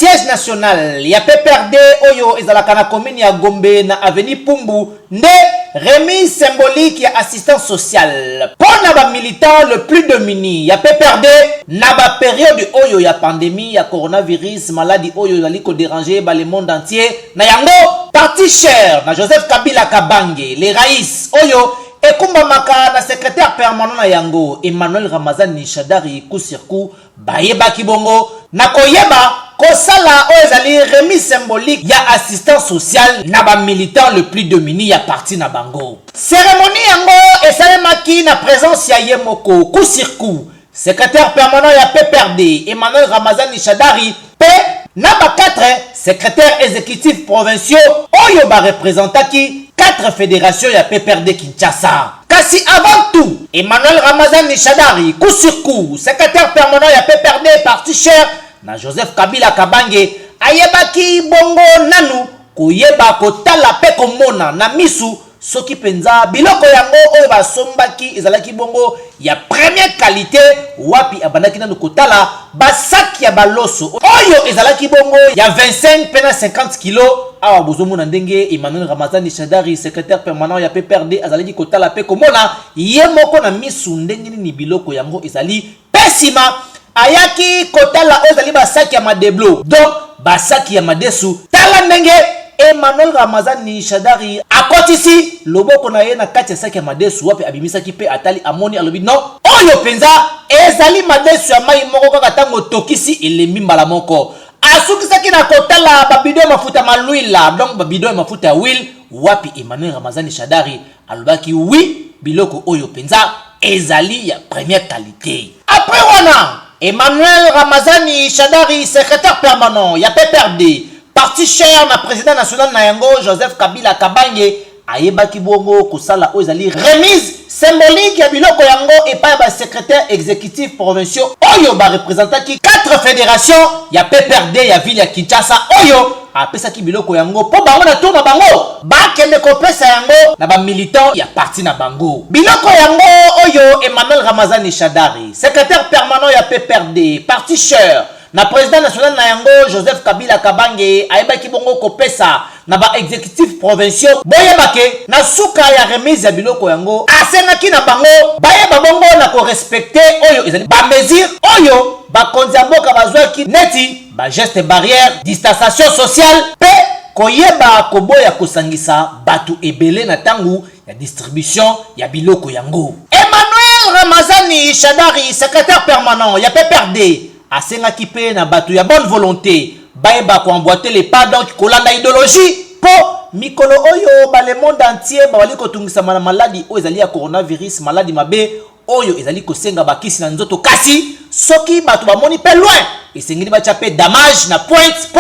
siège national ya PPRD oyo ezalaka na commune ya Gombe na avenue Pumbu nde remise symbolique ya assistance sociale pour na ba militant le plus démuni ya PPRD na ba période oyo ya pandémie ya coronavirus maladie oyo ezali ko déranger ba le monde entier na yango parti cher na Joseph Kabila Kabange les raïs oyo Ekumba maka na secrétaire permanent na yango Emmanuel Ramazani Shadari Kusirku bayeba kibongo na koyeba kosala ezali remise symbolique ya assistance sociale na ba militant le plus démuni ya parti na bango. Cérémonie yango esalemaki na présence ya Yemoko Kusirku secrétaire permanent ya PPRD Emmanuel Ramazani Shadari P na ba 4 secrétaires exécutifs provinciaux oyo ba représentaki 4 fédérations ya PPRD Kinshasa. Kasi avant tout, Emmanuel Ramazani Shadari Kusirku, secrétaire permanent ya PPRD parti cher na Joseph Kabila Kabange ayebaki bongo nanu kuyeba kotala pe komona na misu soki penza biloko yango oyo basombaki ezalaki bongo ya première qualité wapi abandaki nanu kotala basaki ya baloso oyo ezalaki bongo ya 25 pena 50 kilo awa bozomona ndenge Emmanuel Ramazani Shadari secrétaire permanent ya PPRD azalaki kotala pe komona ye moko na misu ndenge ni biloko yango ezali pesima ayaki kotala ezali basaki ya madeblo donc basaki ya madesu tala ndenge Emmanuel Ramazani Shadari akotisi loboko na ye na kati ya saki ya madesu wapi abimisaki pe atali amoni alobi non oyo penza ezali madesu ya mai moko kaka tango tokisi elembi mbala moko asukisaki na kotala babido mafuta maluila donc babido mafuta ya huile wapi Emmanuel Ramazani Shadari alobaki oui biloko oyo penza ezali ya première qualité. Après wana Emmanuel Ramazani Shadari secrétaire permanent ya PPRD parti cher na président national na yango Joseph Kabila Kabange ayebaki bongo kusala ezali remise symbolique ya biloko yango epai ba secrétaire exécutif provinciaux oyo ba représentaki 4 fédérations ya PPRD ya ville ya Kinshasa oyo apesaki biloko yango po bango na tour na bango bakende kopesa yango na ba militant ya parti na bango biloko yango oyo Emmanuel Ramazani Shadari secrétaire permanent ya PPRD parti cher na président national na yango Joseph Kabila Kabange ayebaki bongo kopesa na ba exécutif provinciaux boyebake na suka ya remise ya biloko yango asengaki na bango bayeba bongo na ko respecter oyo ezali ba mesure oyo bakonzi ya mboka bazwaki neti ba geste barrière distanciation sociale pe koyeba koboya kosangisa batu ebele na tangu ya distribution ya biloko yango. Emmanuel Ramazani Shadari secrétaire permanent ya PPRD asengaki pe na batu ya bonne volonté bayeba ko emboîter les pas donc kolanda idéologie po mikolo oyo ba le monde entier ba wali ko tungisa na maladie oyo ezali ya coronavirus maladie mabe oyo ezali ko senga bakisi na nzoto kasi soki batu ba moni pe loin esengeli ba chape damage na pointe po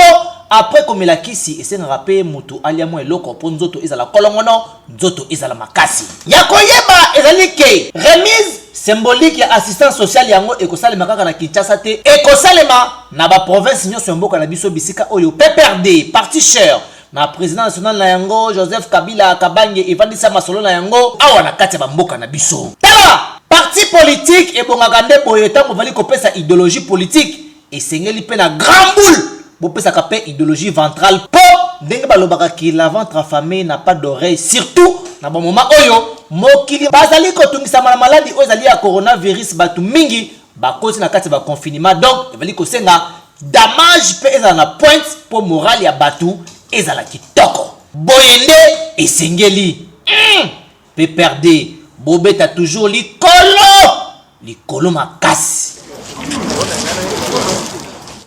après komela kisi esenga pe mutu aliamo eloko po nzoto ezala kolongono nzoto ezala makasi ya koyeba ezali ke remise symbolique ya assistance sociale yango ekosalema kaka na Kinshasa te ekosalema na ba province nyonso mboka na biso bisika oyo PPRD parti cher na président national na yango Joseph Kabila Kabange evandisa masolo na yango awa na kati ya mboka na biso tala parti politique ebongaka nde boye tango vali kopesa idéologie politique esengeli pe na grand boule bopesa ka pe idéologie ventrale po ndenge balobaka ki la ventre affamé n'a pas d'oreille surtout na bon moment oyo mokili bazali kotungisa na maladie oyo ezali ya coronavirus batu mingi bakosi na kati ba confinement donc evali kosenga damage pe ezala na pointe po moral ya batu ezala kitoko boyende esengeli PPRD bobeta toujours likolo makasi.